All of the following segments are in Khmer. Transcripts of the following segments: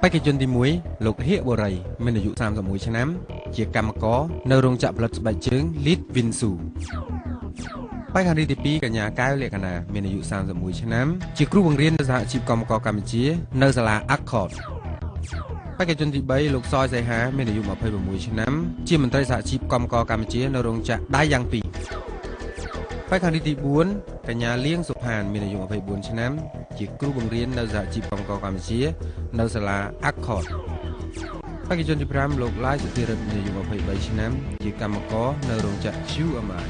បេក្ខជនទី1លោកហៀកបូរីមានអាយុ31ឆ្នាំជាកម្មករនៅរោងចក្រផលិតស្បែកជើង Lead Vinsu បេក្ខនារីទី2កញ្ញាកែវលក្ខណាមានអាយុ31ឆ្នាំជាគ្រូបង្រៀននៅសហជីពកម្មករកម្ពុជានៅសាលា Accord បេក្ខជនទី3លោកសយសីហាមានអាយុ26ឆ្នាំជាមន្ត្រីសហជីពកម្មករកម្ពុជានៅរោងចក្រដៃយ៉ាង2បេក្ខនារីទី4កញ្ញាលៀងសុផានមានអាយុ24ឆ្នាំជាគ្រូបង្រៀននៅសហជីពកម្មករកម្ពុជានៅសាលា Accord បេក្ខជនទី5លោកឡាយសុធិរិទ្ធមានអាយុ23ឆ្នាំជាកម្មករនៅរោងចក្រ QMI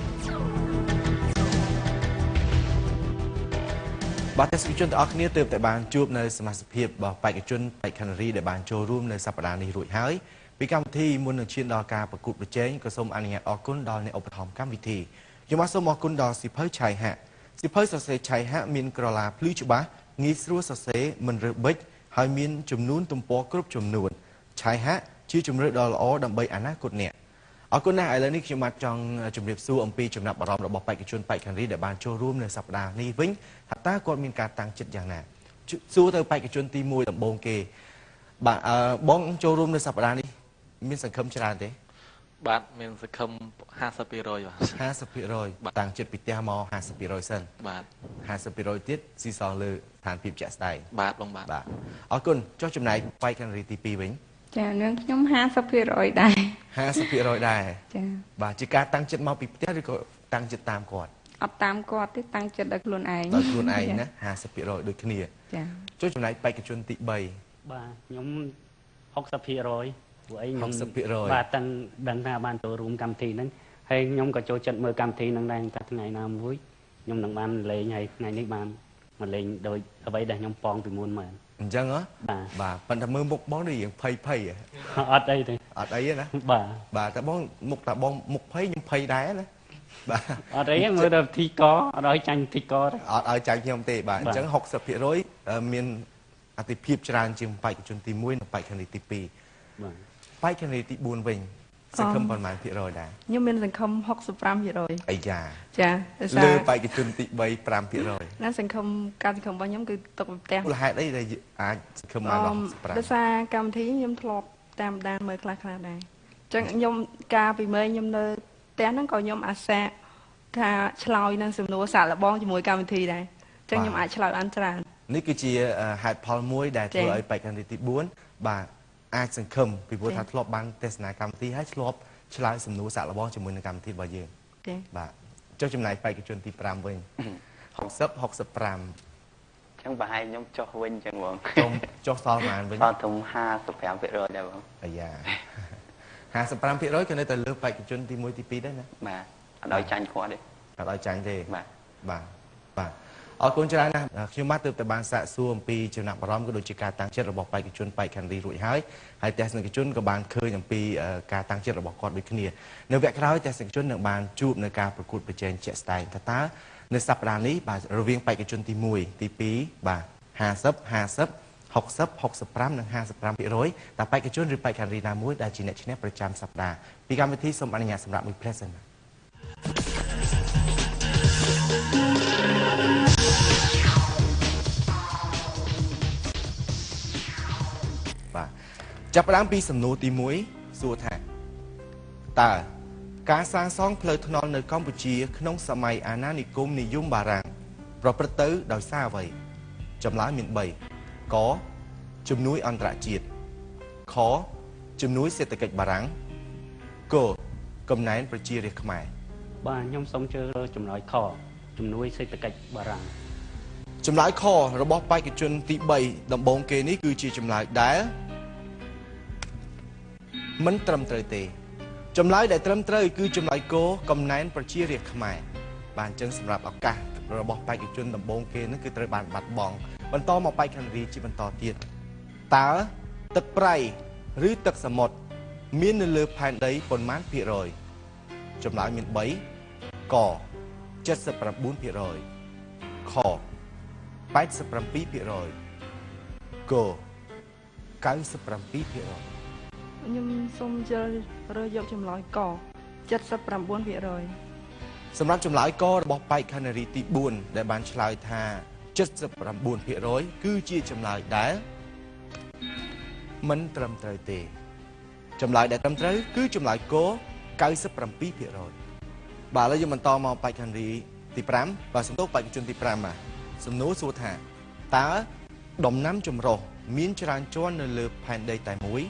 បាទទស្សនិកជនទាំងអស់គ្នាទើបតែបានជួបនៅសមាជិកភាពរបស់បេក្ខជនបេក្ខនារីដែលបានចូលរួមនៅសប្តាហ៍នេះរួចហើយពីកម្មវិធីមុននឹងឈានដល់ការប្រកួតប្រជែងក៏សូមអនុញ្ញាតអរគុណដល់អ្នកឧបត្ថម្ភកម្មវិធីខ្ញុំបាទសូមអរគុណដល់សិភៅឆៃហាក់សិភៅសរសេរឆៃហាក់មានក្រឡាភ្លឺច្បាស់ងាយស្រួលសរសេរមិនរើសបិចហើយមានចំនួនទំព័រគ្រប់ចំនួនឆៃហាក់ជាជំរឿនដ៏ល្អដើម្បីអនាគតអ្នកអរគុណណាស់ឥឡូវនេះខ្ញុំបាទចង់ជម្រាបសួរអំពីចំណាប់អារម្មណ៍របស់បេក្ខជនបេក្ខនារីដែលបានចូលរួមនៅសប្តាហ៍នេះវិញថាតើគាត់មានការតាំងចិត្តយ៉ាងណាសួរទៅបេក្ខជនទី1ដំបូងគេបាទបងចូលរួមនៅសប្តាហ៍នេះមានសង្ឃឹមច្រើនទេបាទមានសង្ឃឹម50%បាទ50%តាំងចិត្តពីផ្ទះមក50%សិនបាទ50%ទៀតស៊ីសងលើស្ថានភាពជាក់ស្ដែងបាទបងបាទអរគុណចុះចំណែកបេក្ខនារីទី2វិញចានាងខ្ញុំ50%ដែរ50%ដែរចាបាទជាការតាំងចិត្តមកពីផ្ទះឬក៏តាំងចិត្តតាមគាត់អត់តាមគាត់ទេតាំងចិត្តដោយខ្លួនឯងដោយខ្លួនឯងណា50%ដូចគ្នាចាចុះចំណែកបេក្ខជនទី3បាទខ្ញុំ60%ព្រោះអីខ្ញុំ60%បាទដឹងថាបានចូលរួមកម្មវិធីហ្នឹងហើយខ្ញុំក៏ចូលចិត្តមើលកម្មវិធីហ្នឹងដែរតែថ្ងៃណាមួយខ្ញុំនឹងបានលេងហើយថ្ងៃនេះបានមកលេងដោយអ្វីដែលខ្ញុំប៉ងពីមុនមកអញ្ចឹងហ៎បាទប៉ុន្តែមើលមុខបងនេះរៀងភ័យអត់អីទេអត់អីទេណាបាទតែបងមុខតែបងមុខភ័យខ្ញុំភ័យដែរណាបាទអត់អីមើលដល់ធីកអត់ឲ្យចាញ់ធីកទេអត់ឲ្យចាញ់ខ្ញុំទេបាទអញ្ចឹង60%មានអតិភិបច្រើនជាងបេក្ខជនទី1និងបេក្ខនារីទី2បាទបេក្ខនារីទី4វិញសង្ឃឹមប៉ុន្មានភាគរយដែរខ្ញុំមានសង្ឃឹម65%អាយ៉ាចាលើបេក្ខជនទី3 5%ណាសង្ឃឹមការសង្ឃឹមរបស់ខ្ញុំគឺទុកពីផ្ទះមូលហេតុអីដែលអាចសង្ឃឹមបានដល់65ដោយសារកម្មវិធីខ្ញុំធ្លាប់តាមដានមើលខ្លះៗដែរអញ្ចឹងខ្ញុំការពីមើលខ្ញុំនៅផ្ទះហ្នឹងក៏ខ្ញុំអាសាថាឆ្លើយនឹងសំណួរសាកល្បងជាមួយកម្មវិធីដែរអញ្ចឹងខ្ញុំអាចឆ្លើយបានច្រើននេះគឺជាហេតុផលមួយដែលធ្វើឲ្យបេក្ខនារីទី4បាទអាចសង្ឃឹមពីព្រោះថាធ្លាប់បានទស្សនាកម្មវិធីហើយធ្លាប់ឆ្លើយសំណួរសាកល្បងជាមួយនឹងកម្មវិធីរបស់យើងបាទចុះចំណែកបេក្ខជនទី5វិញ60 65ចឹងប្រហែលខ្ញុំចុះវិញចឹងបងចុះសល់ប៉ុន្មានវិញសល់ត្រឹម55%ដែរបងអាយ៉ា55%គឺនៅតែលើបេក្ខជនទី1ទី2ដែរណាបាទអត់ឲ្យចាញ់គាត់ទេអត់ឲ្យចាញ់ទេបាទបាទអរគុណច្រើនណាស់ខ្ញុំបាទទើបតែបានសាកសួរអំពីចំណាប់អារម្មណ៍ក៏ដូចជាការតាំងចិត្តរបស់បេក្ខជនបេក្ខនារីរួចហើយទស្សនិកជនក៏បានឃើញអំពីការតាំងចិត្តរបស់គាត់ដូចគ្នានៅវគ្គក្រោយទស្សនិកជននឹងបានជួបនៅការប្រកួតប្រជែងជាក់ស្ដែងថាតើនៅសប្តាហ៍នេះបាទរវាងបេក្ខជនទី1ទី2បាទ50 60 65និង55%តើបេក្ខជនឬបេក្ខនារីណាមួយដែលជាអ្នកឈ្នះប្រចាំសប្តាហ៍ពីកម្មវិធីសូមអនុញ្ញាតសម្រាប់មួយផ្លែសិនចាប់ផ្ដើមពីសំណួរទី1សួរថាតើការសាងសង់ផ្លូវថ្នល់នៅកម្ពុជាក្នុងសម័យអាណានិគមនិយមបារាំងប្រព្រឹត្តទៅដោយសារអ្វីចម្លើយមាន3កជំនួយអន្តរជាតិខជំនួយសេដ្ឋកិច្ចបារាំងកកំណែនប្រជារាស្ត្រខ្មែរបាទខ្ញុំសូមជឿចម្លើយខជំនួយសេដ្ឋកិច្ចបារាំងចម្លើយខរបស់បេក្ខជនទី3ដំបូងគេនេះគឺជាចម្លើយដែលមិនត្រឹមត្រូវទេចម្លើយដែលត្រឹមត្រូវគឺចម្លើយគោកំណែនប្រជារាស្ត្រខ្មែរបានអញ្ចឹងសម្រាប់ឱកាសរបស់បេក្ខជនដំបូងគេនឹងគឺត្រូវបានបាត់បង់បន្តមកបេក្ខនារីជាបន្តទៀតតើទឹកប្រៃឬទឹកសមុទ្រមាននៅលើផែនដីប៉ុន្មានភាគរយចម្លើយមាន3ក79%ខ87%ក97%ខ្ញុំសូមជ្រើសយកចម្លើយក79%សម្រាប់ចម្លើយករបស់បេក្ខនារីទី4ដែលបានឆ្លើយថា 79% គឺជាចម្លើយដែលមិនត្រឹមត្រូវទេចម្លើយដែលត្រឹមត្រូវគឺចម្លើយក97% បាទឥឡូវយើងបន្តមកបេក្ខនារីទី5បាទសំទោសបេក្ខជនទី5បាទសំណួរសួរថាតើដំណាំចម្រុះមានច្រើនជាន់នៅលើផែនដីតែមួយ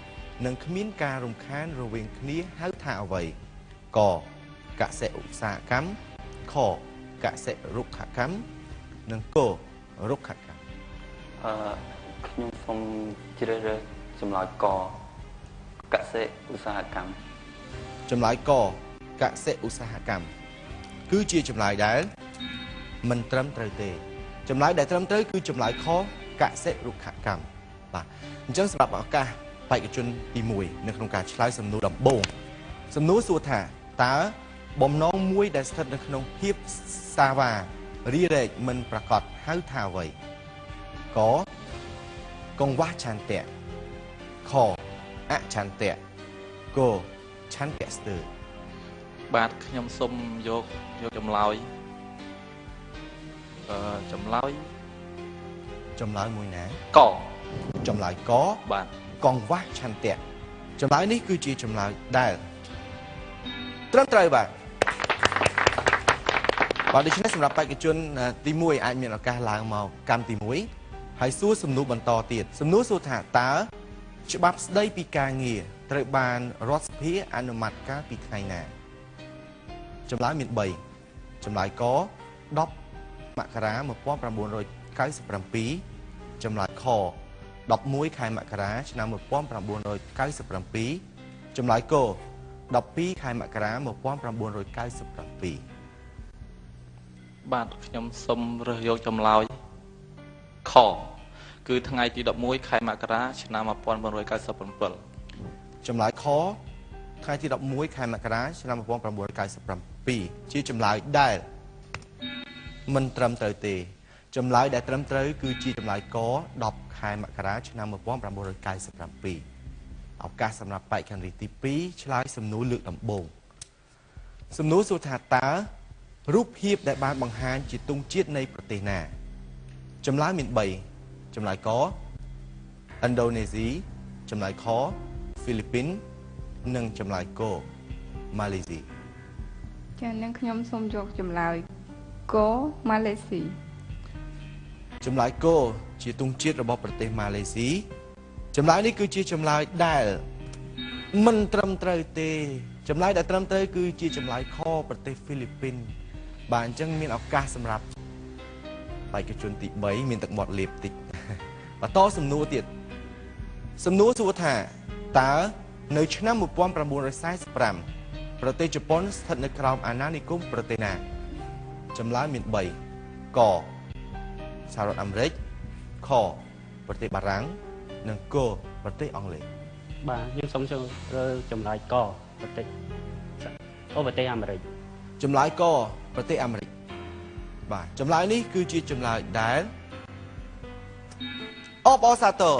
និងគ្មានការរំខានរវាងគ្នាហៅថាអ្វីកកសិឧស្សាហកម្មខកសិរុក្ខកម្មនិងករុក្ខកម្ម ខ្ញុំសូមជ្រើសរើសចម្លើយកកសិឧស្សាហកម្ម ចម្លើយកកសិឧស្សាហកម្មគឺជាចម្លើយដែលមិនត្រឹមត្រូវទេចម្លើយដែលត្រឹមត្រូវគឺចម្លើយខកសិរុក្ខកម្មបាទអញ្ចឹងសម្រាប់ឱកាសបេក្ខជនទី1នៅក្នុងការឆ្លើយសំណួរដំបូងសំណួរសួរថាតើបំណងមួយដែលស្ថិតនៅក្នុងភាពសាវ៉ារីរែកមិនប្រកបហៅថាអ្វីកកង្វះឆន្ទៈខអឆន្ទៈកឆន្ទៈស្ទើរ បាទខ្ញុំសូមយកចម្លើយចម្លើយ ចម្លើយមួយណា ក ចម្លើយក បាទ កង្វះឆន្ទៈចម្លើយនេះគឺជាចម្លើយដែលត្រឹមត្រូវបាទបាទដូច្នេះសម្រាប់បេក្ខជនទី1អាចមានឱកាសឡើងមកកម្មទី1ហើយសួរសំណួរបន្តទៀតសំណួរសួរថាតើច្បាប់ស្តីពីការងារត្រូវបានរដ្ឋសភាអនុម័តកាលពីថ្ងៃណាចម្លើយមាន3ចម្លើយក10មករា1997ចម្លើយខ11ខែមករាឆ្នាំ1997ចម្លើយក12ខែមករា1997 បាទខ្ញុំសូមរើសយកចម្លើយខគឺថ្ងៃទី11ខែមករាឆ្នាំ1997 ចម្លើយខថ្ងៃទី11ខែមករាឆ្នាំ1997ជាចម្លើយដែលមិនត្រឹមត្រូវទេចម្លើយដែលត្រឹមត្រូវគឺជាចម្លើយក10ខែមករាឆ្នាំ1997ឱកាសសម្រាប់បេក្ខនារីទី2ឆ្លើយសំណួរលើកដំបូងសំណួរសួរថាតើរូបភាពដែលបានបង្ហាញជាទង់ជាតិនៃប្រទេសណាចម្លើយមាន3ចម្លើយកឥណ្ឌូនេស៊ីចម្លើយខហ្វីលីពីននិងចម្លើយកម៉ាឡេស៊ី ចា៎នឹងខ្ញុំសូមយកចម្លើយកម៉ាឡេស៊ី ចម្លើយកជាទង់ជាតិរបស់ប្រទេសម៉ាឡេស៊ីចម្លើយនេះគឺជាចម្លើយដែលមិនត្រឹមត្រូវទេចម្លើយដែលត្រឹមត្រូវគឺជាចម្លើយខប្រទេសហ្វីលីពីនបាទអញ្ចឹងមានឱកាសសម្រាប់បេក្ខជនទី3មានទឹកមាត់លាបតិចបន្តសំណួរទៀតសំណួរសួរថាតើនៅឆ្នាំ1945ប្រទេសជប៉ុនស្ថិតនៅក្រោមអាណានិគមប្រទេសណាចម្លើយមាន3កសហរដ្ឋអាមេរិកខប្រទេសបារាំងនិងកប្រទេសអង់គ្លេស បាទខ្ញុំសូមចូលរើចម្លើយកប្រទេសអាមេរិក ចម្លើយកប្រទេសអាមេរិកបាទចម្លើយនេះគឺជាចម្លើយដែលអបអរសាទរ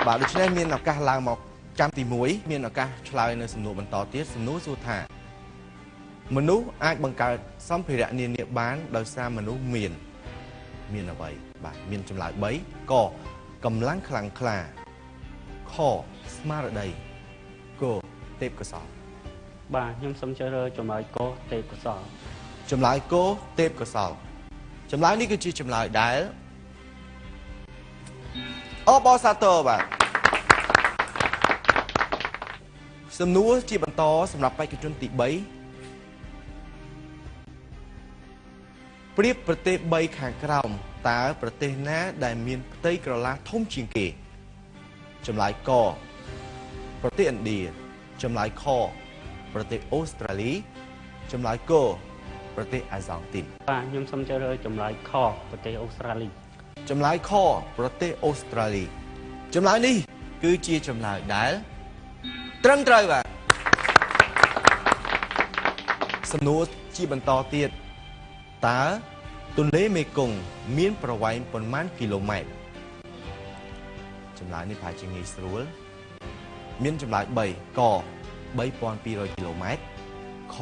បាទដូច្នេះមានឱកាសឡើងមកកម្មទី1មានឱកាសឆ្លើយនៅសំណួរបន្តទៀតសំណួរសួរថាមនុស្សអាចបង្កើតសម្ភារៈនានាបានដោយសារមនុស្សមានអ្វីបាទមានចម្លើយ3កកម្លាំងខ្លាំងក្លាខស្មារតីកទេពកោសល្យ បាទខ្ញុំសូមជ្រើសរើសចម្លើយកទេពកោសល្យ ចម្លើយកទេពកោសល្យចម្លើយនេះគឺជាចម្លើយដែលអបអរសាទរបាទសំណួរជាបន្តសម្រាប់បេក្ខជនទី3ប្រៀបប្រទេស3ខាងក្រោមតើប្រទេសណាដែលមានផ្ទៃក្រឡាធំជាងគេចម្លើយកប្រទេសឥណ្ឌាចម្លើយខប្រទេសអូស្ត្រាលីចម្លើយកប្រទេសអាហ្សង់ទីន បាទខ្ញុំសូមជ្រើសរើសចម្លើយខប្រទេសអូស្ត្រាលី ចម្លើយខប្រទេសអូស្ត្រាលីចម្លើយនេះគឺជាចម្លើយដែលត្រឹមត្រូវបាទសំណួរជាបន្តទៀតតើទន្លេមេគង្គមានប្រវែងប៉ុន្មានគីឡូម៉ែត្រចម្លើយនេះប្រហែលជាងាយស្រួលមានចម្លើយ3ក3200គីឡូម៉ែត្រខ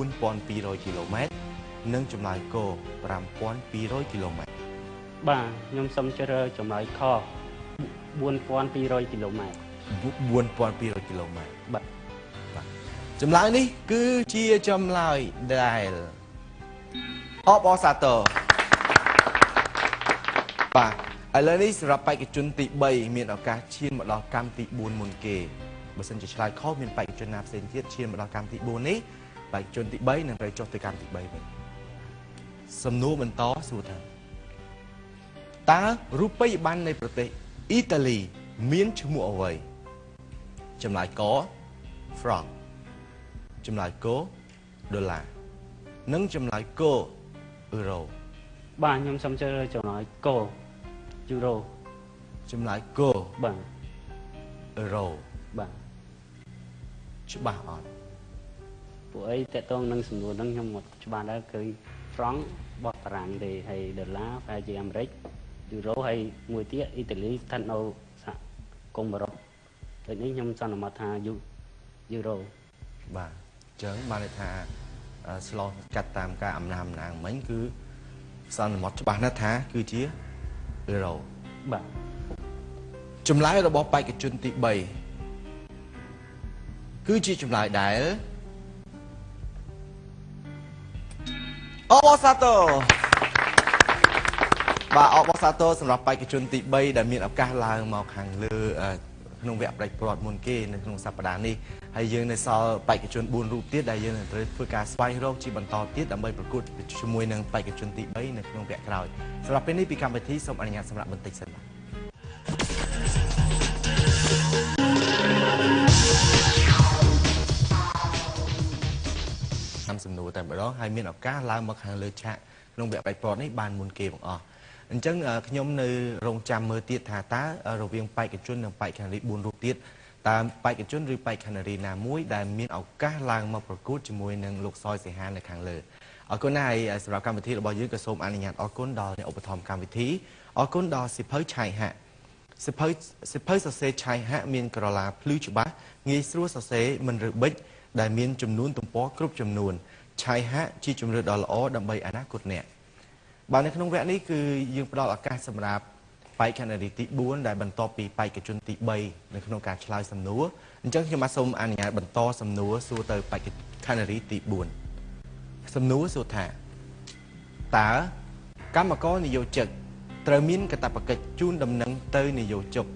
4200គីឡូម៉ែត្រ និងចម្លើយក5200គីឡូម៉ែត្រ បាទខ្ញុំសូមជ្រើសចម្លើយខ4200គីឡូម៉ែត្រ 4200គីឡូម៉ែត្រ បាទ ចម្លើយនេះគឺជាចម្លើយដែលអបអសាទរបាទឥឡូវនេះសម្រាប់បេក្ខជនទី3មានឱកាសឈានមកដល់កម្មទី4មុនគេបើសិនជាឆ្លើយខុសមានបេក្ខជនណាផ្សេងទៀតឈានមកដល់កម្មទី4នេះបេក្ខជនទី3នឹងត្រូវចុះទៅកម្មទី3វិញសំណួរបន្តសួរថាតើរូបិយប័ណ្ណនៃប្រទេសអ៊ីតាលីមានឈ្មោះអ្វីចម្លើយកfranc ចម្លើយកដុល្លារនិងចម្លើយកអឺរ៉ូ បាទខ្ញុំសូមជ្រើសចម្លើយកយូរ៉ូ ចម្លើយក បាទ អឺរ៉ូ បាទ ច្បាស់អត់ ពួកអីតកតងនឹងសំណួរហ្នឹងខ្ញុំមកច្បាស់ដែរគឺហ្វ្រង់បោះតារាងទេហើយដុល្លារប្រហែលជាអាមេរិកយូរ៉ូហើយមួយទៀតអ៊ីតាលីស្ថិតនៅសហគមន៍អឺរ៉ុបដូចនេះខ្ញុំសន្មតថាយូរ៉ូ បាទអញ្ចឹងបានន័យថាស្លោកាត់តាមការអំណាងមិញគឺសន្មតច្បាស់ណាស់ថាគឺជាអឺរ៉ូ បាទ ចម្លើយរបស់បេក្ខជនទី3គឺជាចម្លើយដែលអបអសាទរបាទអបអសាទរសម្រាប់បេក្ខជនទី3ដែលមានឱកាសឡើងមកខាងលើក្នុងវគ្គផ្ដាច់ព្រាត់មុនគេនៅក្នុងសប្តាហ៍នេះហើយយើងនៅសល់បេក្ខជន4រូបទៀតដែលយើងនឹងត្រូវធ្វើការស្វែងរកជាបន្តទៀតដើម្បីប្រកួតជាមួយនឹងបេក្ខជនទី3នៅក្នុងវគ្គក្រោយសម្រាប់ពេលនេះពីកម្មវិធីសូមអនុញ្ញាតសម្រាប់បន្តិចសិនបាទសំណួរតែម្ដងហើយមានឱកាសឡើងមកខាងលើឆាកក្នុងវគ្គបែកព្រាត់នេះបានមុនគេបងអស់អញ្ចឹងខ្ញុំនៅរងចាំមើលទៀតថាតើរវាងបេក្ខជននិងបេក្ខនារី4រូបទៀតតើបេក្ខជនឬបេក្ខនារីណាមួយដែលមានឱកាសឡើងមកប្រកួតជាមួយនឹងលោកសយសីហានៅខាងលើអរគុណណាស់ហើយសម្រាប់កម្មវិធីរបស់យើងក៏សូមអនុញ្ញាតអរគុណដល់អ្នកឧបត្ថម្ភកម្មវិធីអរគុណដល់សិភៅឆៃហាក់សិភៅសរសេរឆៃហាក់មានក្រឡាភ្លឺច្បាស់ងាយស្រួលសរសេរមិនរឹបិចដែលមានចំនួនទំព័រគ្រប់ចំនួនឆៃហាក់ជាជំរឿនដ៏ល្អដើម្បីអនាគតអ្នកបាទនៅក្នុងវគ្គនេះគឺយើងផ្ដល់ឱកាសសម្រាប់បេក្ខនារីទី4ដែលបន្តពីបេក្ខជនទី3នៅក្នុងការឆ្លើយសំណួរអញ្ចឹងខ្ញុំបាទសូមអនុញ្ញាតបន្តសំណួរសួរទៅបេក្ខនារីទី4សំណួរសួរថាតើកម្មករនយោជិកត្រូវមានកាតព្វកិច្ចជូនដំណឹងទៅនយោជក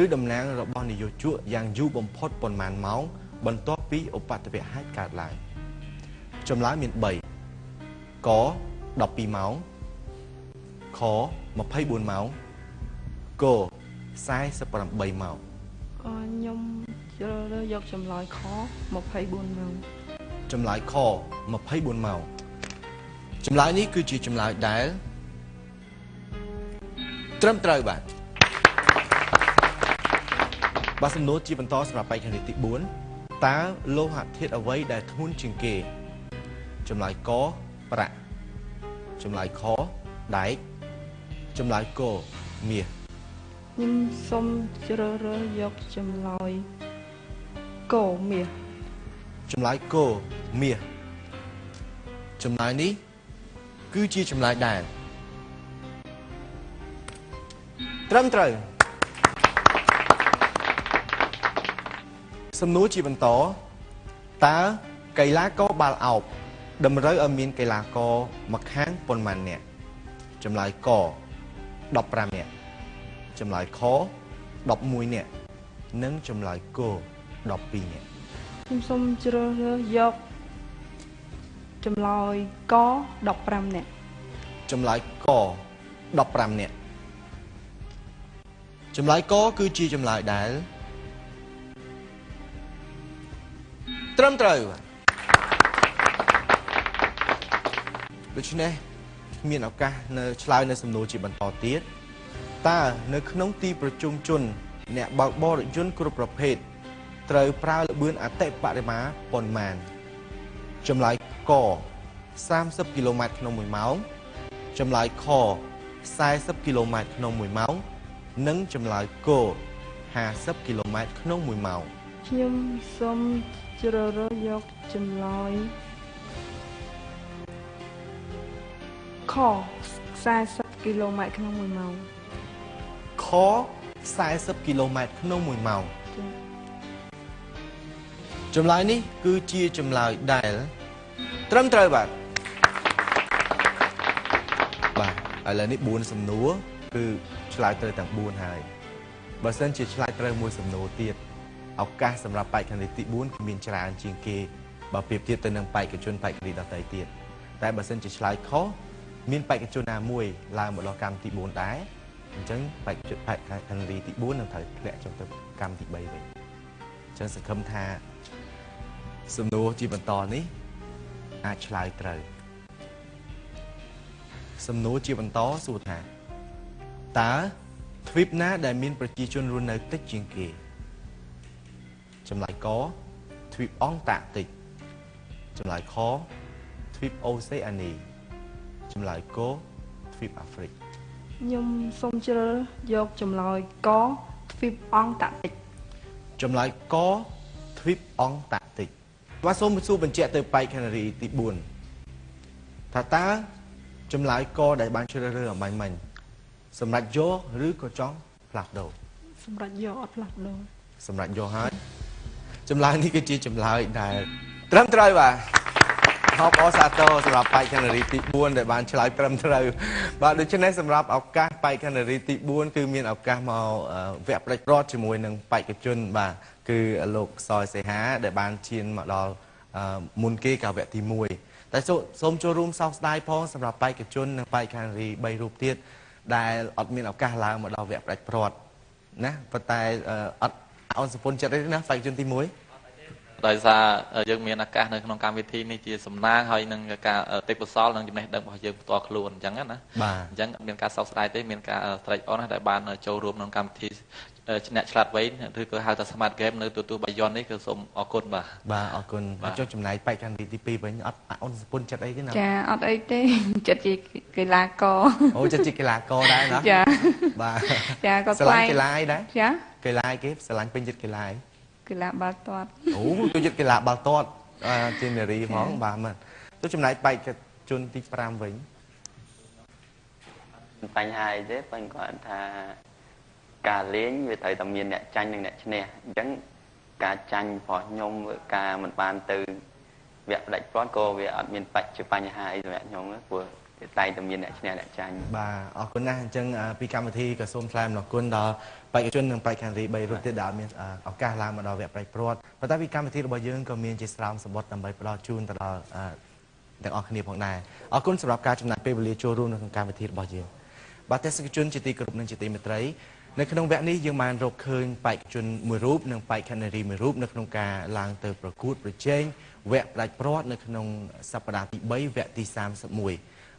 ឬតំណាងរបស់នយោជកយ៉ាងយូរបំផុតប៉ុន្មានម៉ោងបន្ទាប់ពីឧបទ្ទវហេតុកើតឡើងចម្លើយមាន3ក12ម៉ោងខ24ម៉ោងក48ម៉ោងខ្ញុំជ្រើសរើសយកចម្លើយខ24ម៉ោងចម្លើយខ24ម៉ោងចម្លើយនេះគឺជាចម្លើយដែលត្រឹមត្រូវបាទសំណួរជាបន្តសម្រាប់បេក្ខនារីទី4តើលោហៈធាតុអ្វីដែលធ្ងន់ជាងគេចម្លើយកប្រាក់ចម្លើយខដែកចម្លើយកមាសខ្ញុំសូមជ្រើសរើសយកចម្លើយកមាសចម្លើយកមាសចម្លើយនេះគឺជាចម្លើយដែលត្រឹមត្រូវសំណួរជាបន្តតើកីឡាករបាល់ឱបតម្រូវឲ្យមានកីឡាករមកខាងប៉ុន្មាននាក់ចម្លើយក15នាក់ចម្លើយខ11នាក់និងចម្លើយក12នាក់ខ្ញុំសូមជ្រើសរើសយកចម្លើយក15នាក់ចម្លើយក15នាក់ចម្លើយកគឺជាចម្លើយដែលត្រឹមត្រូវដូច្នេះមានឱកាសនៅឆ្លើយនៅសំណួរជាបន្តទៀតតើនៅក្នុងទីប្រជុំជនអ្នកបើកបរយន្តគ្រប់ប្រភេទត្រូវប្រើល្បឿនអតិបរមាប៉ុន្មានចម្លើយក30គីឡូម៉ែត្រក្នុង1ម៉ោងចម្លើយខ40គីឡូម៉ែត្រក្នុង1ម៉ោងនិងចម្លើយក50គីឡូម៉ែត្រក្នុង1ម៉ោងខ្ញុំសូមជ្រើសរើសយកចម្លើយ ខ40គីឡូម៉ែត្រក្នុង1ម៉ោង ខ40គីឡូម៉ែត្រក្នុង1ម៉ោង ចា៎ ចម្លើយនេះគឺជាចម្លើយដែលត្រឹមត្រូវបាទឥឡូវនេះ4សំណួរគឺឆ្លើយត្រូវទាំង4ហើយបើសិនជាឆ្លើយត្រូវមួយសំណួរទៀតឱកាសសម្រាប់បេក្ខនារីទី4គឺមានច្រើនជាងគេបើប្រៀបធៀបទៅនឹងបេក្ខជនបេក្ខនារីដទៃទៀតតែបើសិនជាឆ្លើយខុសមានបេក្ខជនណាមួយឡើងមកដល់កម្មទី4ដែរអញ្ចឹងបេក្ខនារីទី4នឹងត្រូវធ្លាក់ចុះទៅកម្មទី3វិញអញ្ចឹងសង្ឃឹមថាសំណួរជាបន្តនេះអាចឆ្លើយត្រូវសំណួរជាបន្តសួរថាតើទ្វីបណាដែលមានប្រជាជនរស់នៅតិចជាងគេចម្លើយកទ្វីបអង់តាក់ទិកចម្លើយខទ្វីបអូសេអានីចម្លើយកទ្វីបអាហ្វ្រិក ខ្ញុំសូមជ្រើសយកចម្លើយកទ្វីបអង់តាក់ទិក ចម្លើយកទ្វីបអង់តាក់ទិកបាទសូមសួរបញ្ជាក់ទៅបេក្ខនារីទី4ថាតើចម្លើយកដែលបានជ្រើសរើសអំបញ្ញមិញសម្រាប់យកឬក៏ចង់ផ្លាស់ប្ដូរ សម្រាប់យកអត់ផ្លាស់ប្ដូរ សម្រាប់យកហើយចម្លើយនេះគឺជាចម្លើយដែលត្រឹមត្រូវបាទខបអសាទរសម្រាប់បេក្ខនារីទី4ដែលបានឆ្លើយត្រឹមត្រូវបាទដូច្នេះសម្រាប់ឱកាសបេក្ខនារីទី4គឺមានឱកាសមកវគ្គផ្ដាច់ព្រាត់ជាមួយនឹងបេក្ខជនបាទគឺលោកសយសេហាដែលបានឈានមកដល់មុនគេកាលវគ្គទី1តែសូមចូលរួមសោកស្ដាយផងសម្រាប់បេក្ខជននិងបេក្ខនារី3រូបទៀតដែលអត់មានឱកាសឡើងមកដល់វគ្គផ្ដាច់ព្រាត់ណាប៉ុន្តែអត់អូនសុពន្ធចិត្តទេណាបេក្ខជនទី1 ដោយសារយើងមានឱកាសនៅក្នុងកម្មវិធីនេះជាសំណាងហើយនឹងការទេពកោសលនិងចំណេះដឹងរបស់យើងផ្ទាល់ខ្លួនអញ្ចឹងណាអញ្ចឹងមានការសោកស្ដាយទេមានការត្រេកអរណាស់ដែលបានចូលរួមក្នុងកម្មវិធីអ្នកឆ្លាតវៃឬក៏ហៅថា Smart Game នៅទូបាយ័ននេះគឺសូមអរគុណបាទអរគុណចុះចំណាយបេក្ខនារីទី2វិញអត់អូនសុពន្ធចិត្តអីទេណាចាអត់អីទេចិត្តជាកីឡាករអូចិត្តជាកីឡាករដែរណាចាបាទចាក៏ស្រឡាញ់កីឡាអីដែរចាកីឡាអីគេស្រឡាញ់ពេញចិត្តកីឡាអីកីឡាបាល់ទាត់អូទៅចិត្តកីឡាបាល់ទាត់ជានារីហ្មងបាទមែនទៅចំណាយបេក្ខជនទី5វិញបញ្ហាអីទេប៉ុន្តែគាត់ថាការលេងវាត្រូវតែមានអ្នកចាញ់និងអ្នកឈ្នះអញ្ចឹងការចាញ់របស់ខ្ញុំការមិនបានទៅវគ្គផ្ដាច់ព្រាត់ក៏វាអត់មានបញ្ហាអីសម្រាប់ខ្ញុំព្រោះតែតែមានអ្នកឈ្នះអ្នកចាញ់បាទអរគុណណាស់អញ្ចឹងពីកម្មវិធីក៏សូមថ្លែងអំណរគុណដល់បេក្ខជននិងបេក្ខនារី3រូបទៀតដែលមានឱកាសឡើងមកដល់វគ្គផ្ដាច់ព្រាត់ប៉ុន្តែពីកម្មវិធីរបស់យើងក៏មានជាស្រោមសម្បត្តិដើម្បីផ្ដល់ជូនទៅដល់ទាំងអស់គ្នាផងដែរអរគុណសម្រាប់ការចំណាយពេលវេលាចូលរួមនៅក្នុងកម្មវិធីរបស់យើងបាទទស្សនិកជនជាទីគោរពនិងជាទីមេត្រីនៅក្នុងវគ្គនេះយើងបានរកឃើញបេក្ខជនមួយរូបនិងបេក្ខនារីមួយរូបនៅក្នុងការឡើងទៅប្រកួតប្រជែងវគ្គផ្ដាច់ព្រាត់នៅក្នុងសប្តាហ៍ទី3វគ្គទី31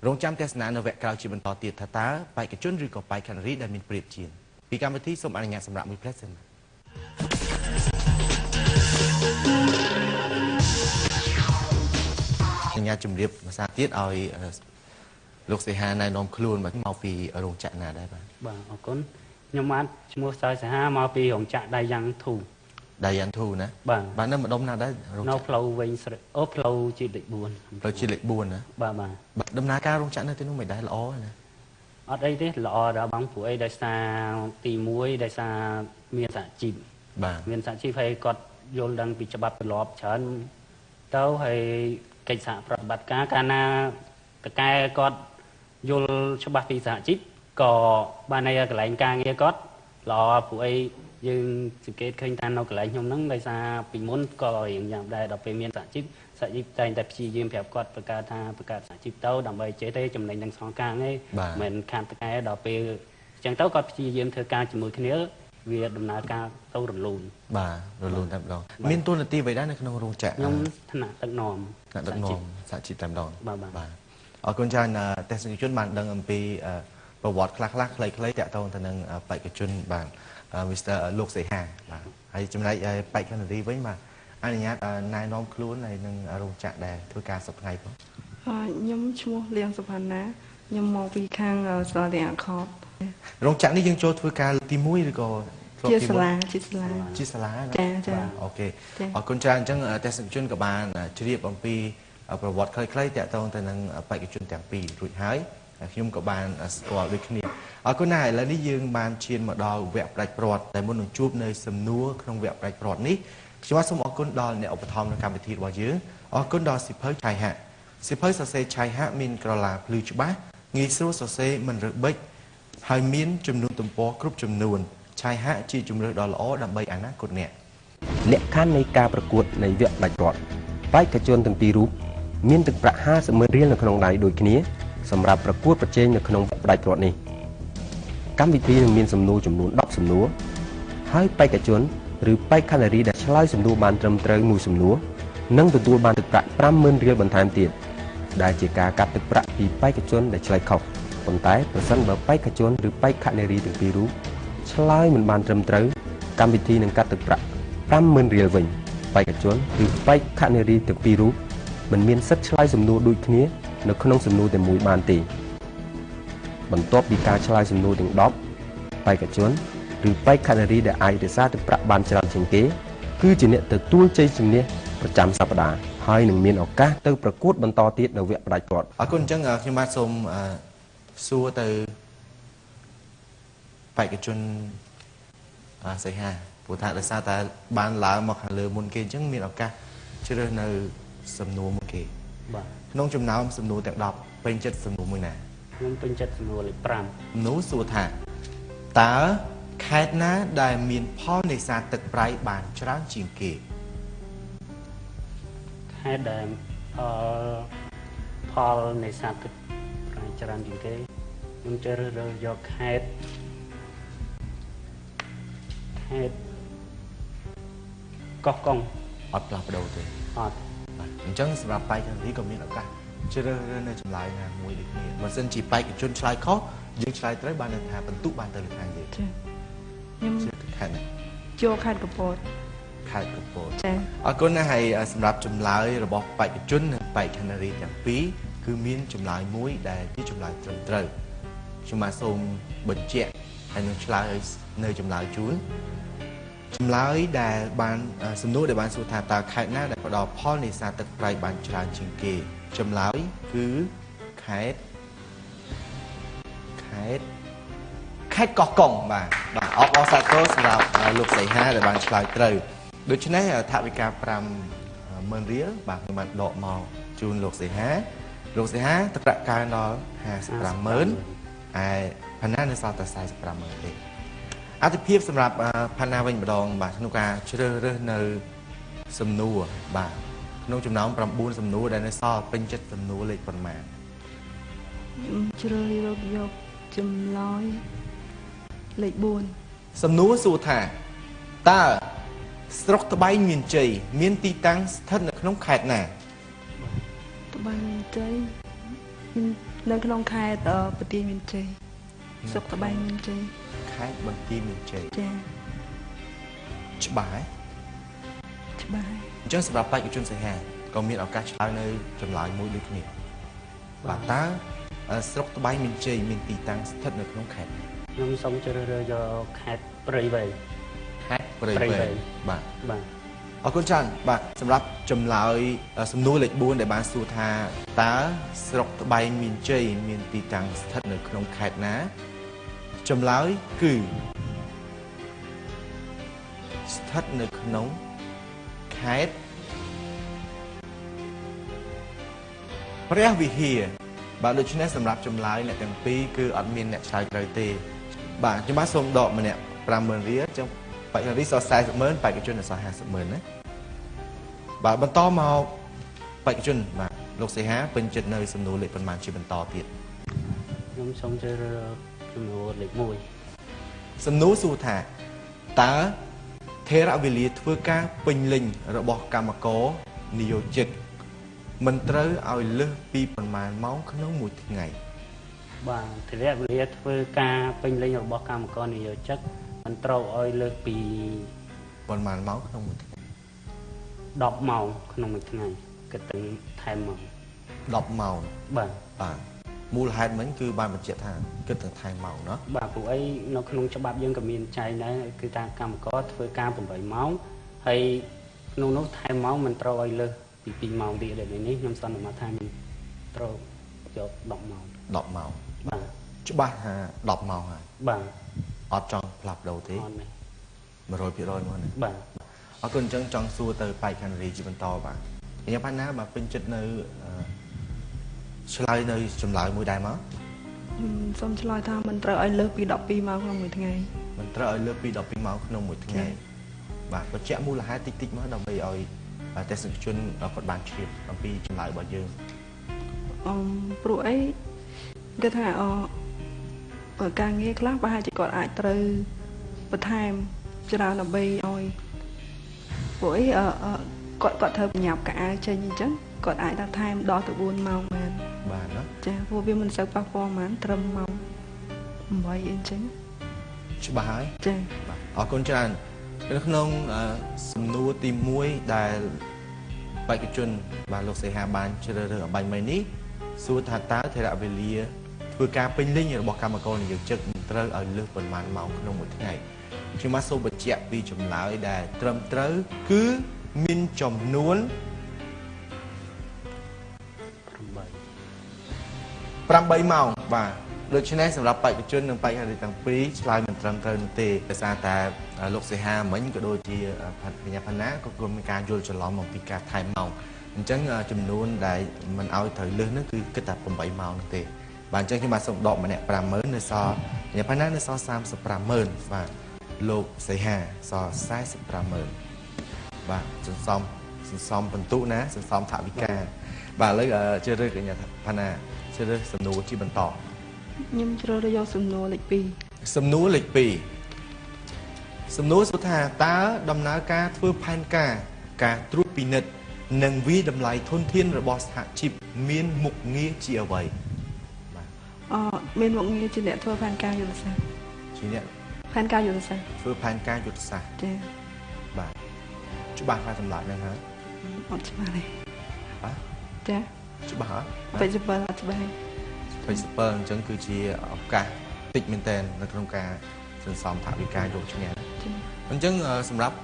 រងចាំទស្សនានៅវគ្គក្រោយជាបន្តទៀតថាតើបេក្ខជនឬក៏បេក្ខនារីដែលមានព្រៀបជាងពីកម្មវិធីសូមអនុញ្ញាតសម្រាប់មួយផ្លែសិនអនុញ្ញាតជម្រាបភាសាទៀតឲ្យលោកសេហាណែនាំខ្លួនមកពីរោងចក្រណាដែរបាទអរគុណខ្ញុំបានឈ្មោះសយសេហាមកពីរោងចក្រដៃយ៉ាងធូណាបាទនៅម្ដុំណាដែរនៅផ្លូវវិញផ្លូវជាតិលេខ4ផ្លូវជាតិលេខ4ណាបាទដំណើរការរោងចក្រនៅទីនោះមិនដែរល្អណាអត់អីទេល្អដល់បងព្រោះអីដោយសារទី1ដោយសារមានសហជីពបាទមានសហជីពហើយគាត់យល់ដឹងពីច្បាប់ទម្លាប់ច្រើនទៅហើយកិច្ចសហប្រតិបត្តិការកាលណាតកែគាត់យល់ច្បាស់ពីសហជីពក៏បាននៅកន្លែងការងារគាត់ល្អព្រោះអីយើងសង្កេតឃើញថានៅកន្លែងខ្ញុំហ្នឹងដោយសារពីមុនក៏រៀងយ៉ាងដែរដល់ពេលមានសហជីពតែងតែព្យាយាមប្រាប់គាត់បង្កើតសហជីពទៅដើម្បីចេះទេចំណេញទាំងសងខាងឯងមិនខាត់តកែដល់ពេលអញ្ចឹងទៅគាត់ព្យាយាមធ្វើការជាមួយគ្នាវាដំណើរការទៅរលូនបាទរលូនតែម្ដងមានតួនាទីអ្វីដែរនៅក្នុងរោងចក្រខ្ញុំថ្នាក់ដឹកនាំសហជីពតែម្ដងបាទអរគុណច្រើនទស្សនិកជនបានដឹងអំពីប្រវត្តិខ្លះខ្លីៗតាក់ទងទៅនឹងបេក្ខជនបាទMr. លោកសេហាបាទហើយចំណែកបេក្ខនារីវិញបាទអនុញ្ញាតណែនាំខ្លួនហើយនឹងរោងចក្រដែលធ្វើការសប្តាហ៍ផងខ្ញុំឈ្មោះលៀងសុផាណាខ្ញុំមកពីខាងសាលាអាខតរោងចក្រនេះយើងចូលធ្វើការទី1ឬក៏ជាសាលាចាអូខេអរគុណច្រើនអញ្ចឹងទស្សនិកជនក៏បានជ្រាបអំពីប្រវត្តិខ្លីៗតាក់ទងទៅនឹងបេក្ខជនទាំងពីររួចហើយ ខ្ញុំក៏បានស្គាល់ដូចគ្នាអរគុណណាស់ឥឡូវនេះយើងបានឈានមកដល់វគ្គផ្ដាច់ព្រាត់តែមុននឹងជួបនៅសំណួរក្នុងវគ្គផ្ដាច់ព្រាត់នេះខ្ញុំសូមអរគុណដល់អ្នកឧបត្ថម្ភនៅកម្មវិធីរបស់យើងអរគុណដល់សិភៅឆៃហាក់សិភៅសរសេរឆៃហាក់មានក្រឡាភ្លឺច្បាស់ងាយស្រួលសរសេរមិនរើសបិចហើយមានចំនួនទំព័រគ្រប់ចំនួនឆៃហាក់ជាជំរើសដ៏ល្អដើម្បីអនាគតអ្នកលក្ខខណ្ឌនៃការប្រកួតនៃវគ្គផ្ដាច់ព្រាត់បេក្ខជនទាំងពីររូបមានទឹកប្រាក់ 50,000 រៀលនៅក្នុងដៃដូចគ្នាសម្រាប់ប្រកួតប្រជែងនៅក្នុងវគ្គផ្ដាច់ព្រាត់នេះកម្មវិធីនឹងមានសំណួរចំនួន10សំណួរហើយបេក្ខជនឬបេក្ខនារីដែលឆ្លើយសំណួរបានត្រឹមត្រូវមួយសំណួរនឹងទទួលបានទឹកប្រាក់ 50,000 រៀលបន្ថែមទៀតដែលជាការកាត់ទឹកប្រាក់ពីបេក្ខជនដែលឆ្លើយខុសប៉ុន្តែប្រសិនបើបេក្ខជនឬបេក្ខនារីទាំងពីររូបឆ្លើយមិនបានត្រឹមត្រូវកម្មវិធីនឹងកាត់ទឹកប្រាក់ 50,000 រៀលវិញបេក្ខជនឬបេក្ខនារីទាំងពីររូបមិនមានសិទ្ធិឆ្លើយសំណួរដូចគ្នានៅក្នុងសំណួរតែមួយបានទេបន្ទាប់ពីការឆ្លើយសំណួរទាំង10បេក្ខជនឬបេក្ខនារីដែលអាចរក្សាទឹកប្រាក់បានច្រើនជាងគេគឺជាអ្នកទទួលជ័យជំនះប្រចាំសប្តាហ៍ហើយនឹងមានឱកាសទៅប្រកួតបន្តទៀតនៅវគ្គផ្ដាច់ព្រាត់អរគុណអញ្ចឹងខ្ញុំបាទសូមសួរទៅបេក្ខជនសីហាព្រោះថាដោយសារតែបានឡើងមកខាងលើមុនគេអញ្ចឹងមានឱកាសជ្រើសនៅសំណួរមួយគេបាទក្នុងចំណោមសំណួរទាំង10ពេញចិត្តសំណួរមួយណាខ្ញុំពេញចិត្តសំណួរលេខ5សំណួរសួរថាតើខេត្តណាដែលមានផលនេសាទទឹកប្រៃបានច្រើនជាងគេខេត្តដែលផលនេសាទទឹកប្រៃច្រើនជាងគេខ្ញុំជ្រើសរើសយកខេត្តកោះកុងអត់ផ្លាស់ប្ដូរទេអត់អញ្ចឹងសម្រាប់បេក្ខនារីក៏មានឱកាសជ្រើសរើសនៅចម្លើយណាមួយដូចគ្នាបើសិនជាបេក្ខជនឆ្លើយខុសយើងឆ្លើយត្រូវបានថាបន្ទុកបានទៅលើខាងយើងចាខ្ញុំជឿទៅខេត្តណាចូលខេត្តកពតខេត្តកពតចាអរគុណណាស់ហើយសម្រាប់ចម្លើយរបស់បេក្ខជននិងបេក្ខនារីទាំងពីរគឺមានចម្លើយមួយដែលជាចម្លើយត្រឹមត្រូវខ្ញុំបាទសូមបញ្ជាក់ហើយនឹងឆ្លើយនៅចម្លើយជូនចម្លើយដែលបានសំណួរដែលបានសួរថាតើខេត្តណាដែលផ្ដល់ផលនេសាទទឹកប្រៃបានច្រើនជាងគេចម្លើយគឺខេត្តកោះកុងបាទអបអរសាទរសម្រាប់លោកសីហាដែលបានឆ្លើយត្រូវដូច្នេះថវិកា 50,000 រៀលបាទខ្ញុំបានដកមកជូនលោកសីហាទឹកប្រាក់កើនដល់ 55,000 ឯផាណានៅសល់តែ 45,000 ទេអត្ថភាពសម្រាប់ផាណាវិញម្ដងបាទក្នុងការជ្រើសរើសនៅសំណួរបាទក្នុងចំណោម9សំណួរដែលនៅសល់ពេញចិត្តសំណួរលេខប៉ុន្មានខ្ញុំជ្រើសរើសយកចម្លើយលេខ4សំណួរសួរថាតើស្រុកត្បែងមានជ័យមានទីតាំងស្ថិតនៅក្នុងខេត្តណាត្បែងមានជ័យនៅក្នុងខេត្តបន្ទាយមានជ័យស្រុកត្បែងមានជ័យខេត្តបន្ទាយមានជ័យចាច្បាស់អញ្ចឹងសម្រាប់បេក្ខជនសីហាក៏មានឱកាសឆ្លើយនៅចម្លើយមួយដូចគ្នាបាទតើស្រុកត្បែងមានជ័យមានទីតាំងស្ថិតនៅក្នុងខេត្តខ្ញុំសូមជ្រើសរើសយកខេត្តព្រៃវែងបាទអរគុណច្រើនបាទសម្រាប់ចម្លើយសំណួរលេខ4ដែលបានសួរថាតើស្រុកត្បែងមានជ័យមានទីតាំងស្ថិតនៅក្នុងខេត្តណាចម្លើយគឺស្ថិតនៅក្នុងខេត្តព្រះវិហារបាទដូច្នេះសម្រាប់ចម្លើយអ្នកទាំងពីរគឺអត់មានអ្នកឆ្លើយត្រូវទេបាទខ្ញុំបាទសូមដកម្នាក់ 50,000 រៀលអញ្ចឹងបេក្ខនារីសល់ 40,000 បេក្ខជនសល់ 50,000 ណាបាទបន្តមកបេក្ខជនបាទលោកសីហាពេញចិត្តនៅសំណួរលេខប៉ុន្មានជាបន្តទៀតខ្ញុំសូមជ្រើសរើសសំណួរលេខ1សំណួរសួរថាតើថេរវេលាធ្វើការពេញលេញរបស់កម្មករនិយោជិតមិនត្រូវឲ្យលើសពីប្រមាណម៉ោងក្នុងមួយថ្ងៃបាទថេរវេលាធ្វើការពេញលេញរបស់កម្មករនិយោជិតមិនត្រូវឲ្យលើសពីប្រមាណម៉ោងក្នុងមួយថ្ងៃ10ម៉ោងក្នុងមួយថ្ងៃគិតទាំងថែមម៉ោង10ម៉ោងបាទមូលហេតុមិញគឺបានបញ្ជាក់ថាគិតទាំងថែមម៉ោងណាបាទព្រោះអីនៅក្នុងច្បាប់យើងក៏មានចែងដែរគឺថាកម្មករធ្វើការ8ម៉ោងហើយក្នុងនោះថែមម៉ោងមិនត្រូវឲ្យលើសពី2ម៉ោងទៀតដូចនេះខ្ញុំសន្និដ្ឋានថាមានត្រូវយក10ម៉ោង10ម៉ោង ច្បាស់ថា10ម៉ោងហើយបាទអត់ចង់ផ្លាប់ដូរទេអត់ទេ100%មកណាបាទអរគុណអញ្ចឹងចង់សួរទៅបែកខណ្ឌរីជាបន្តបាទខ្ញុំផាណាបាទពេញចិត្តនៅឆ្លើយនៅចម្លើយមួយដែរមកសូមឆ្លើយថាមិនត្រូវឲ្យលើសពី12ម៉ោងក្នុងមួយថ្ងៃមិនត្រូវឲ្យលើសពី12ម៉ោងក្នុងមួយថ្ងៃបាទបញ្ជាក់មូលហេតុតិចៗមកដើម្បីឲ្យទស្សនិកជនគាត់បានជ្រាបអំពីចម្លើយរបស់យើងព្រោះអីគេថាការងារខ្លះប្រហែលជាគាត់អាចត្រូវបន្ថែមច្រើនដើម្បីឲ្យព្រោះអីគាត់ត្រូវបញ្ញាប់កៅអៅចេញអញ្ចឹងគាត់អាចថាថែមដល់ទៅ4ម៉ោងបានបាទណាចាព្រោះវាមិនសូវប៉ះពាល់ហ្មងត្រឹមម៉ោង8អីអញ្ចឹងច្បាស់ហើយចាបាទអរគុណច្រើននៅក្នុងសំណួរទី1ដែលបេក្ខជនបាទលោកសេហាបានជ្រើសរើសអបាញ់មិញនេះសួរថាតើថេរវេលាធ្វើការពេញលេញរបស់កម្មករនិយោជិតមិនត្រូវឲ្យលើសប៉ុន្មានម៉ោងក្នុងមួយថ្ងៃខ្ញុំបានសូមបញ្ជាក់ពីចម្លើយដែលត្រឹមត្រូវគឺមានចំនួន8ម៉ោងបាទដូច្នេះសម្រាប់បេក្ខជននិងបេក្ខនារីទាំងពីរឆ្លើយមិនត្រឹមត្រូវនោះទេដោយសារតែលោកសេហាមិញក៏ដូចជាកញ្ញាផាណាក៏គាត់មានការយល់ច្រឡំអំពីការថែមម៉ោងអញ្ចឹងចំនួនដែលមិនឲ្យត្រូវលើសនោះគឺគិតតែ8ម៉ោងនោះទេបាទអញ្ចឹងខ្ញុំបាទសូមដកម្នាក់50000នៅសល់កញ្ញាផាណានៅសល់350,000បាទលោកសេហាសល់450,000បាទសន្សំបន្ទុកណាសន្សំថវិកាបាទឥឡូវជឿរើសកញ្ញាផាណាជឿរើសសំណួរជាបន្តខ្ញុំជ្រើសរើសយកសំណួរលេខ2សំណួរលេខ2សំណួរសួរថាតើដំណើរការធ្វើផែនការត្រួតពិនិត្យនិងវិតម្លៃធនធានរបស់សហជីពមានមុខងារជាអ្វីបាទមានមុខងារជាអ្នកធ្វើផែនការយុទ្ធសាស្ត្រជាអ្នកផែនការយុទ្ធសាស្ត្រធ្វើផែនការយុទ្ធសាស្ត្រចាបាទច្បាស់ហើយសម្រាប់ហ្នឹងហើយអត់ច្បាស់ទេបាទចាច្បាស់ហើយបច្ចុប្បន្នអត់ច្បាស់ទេ27អញ្ចឹងគឺជាឱកាសតិចមែនតើនៅក្នុងការសន្សំថវិកាយកឈ្នះអញ្ចឹងសម្រាប់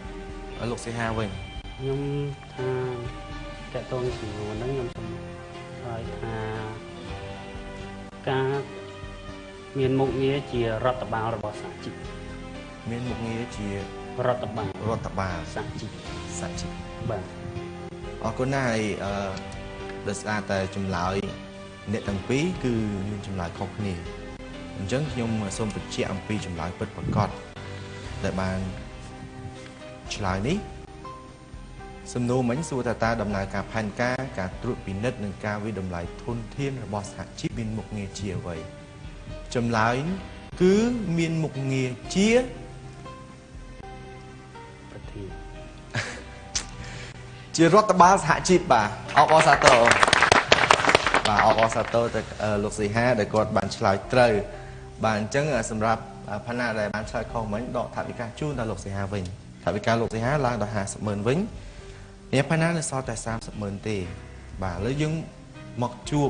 លោកសេហាវិញខ្ញុំថាតើតងជំនួសហ្នឹងខ្ញុំសូមឆ្លើយថាការមានមុខងារជារដ្ឋបាលរបស់សហជីពមានមុខងារជារដ្ឋបាលសហជីពបាទអរគុណណាស់ហើយដោយសារតែចម្លើយអ្នកទាំងពីរគឺមានចម្លើយខុសគ្នាអញ្ចឹងខ្ញុំសូមបញ្ជាក់អំពីចម្លើយពិតប្រាកដដែលបានឆ្លើយនេះសំណួរមិញសួរថាតើដំណើរការផែនការត្រួតពិនិត្យនិងការវិតម្លៃធនធានរបស់សហជីពមានមុខងារជាអ្វីចម្លើយគឺមានមុខងារជាប្រធានជារដ្ឋបាលសហជីពបាទអបអរសាទរបាទអបអរសាទរទៅលោកសីហាដែលគាត់បានឆ្លើយត្រូវបាទអញ្ចឹងសម្រាប់ផាណាដែលបានឆ្លើយខុសមិញដកថវិកាជូនដល់លោកសីហាវិញថវិកាលោកសីហាឡើងដល់50,000វិញអ្នកផាណានៅសល់តែ30,000ទេបាទឥឡូវយើងមកជួប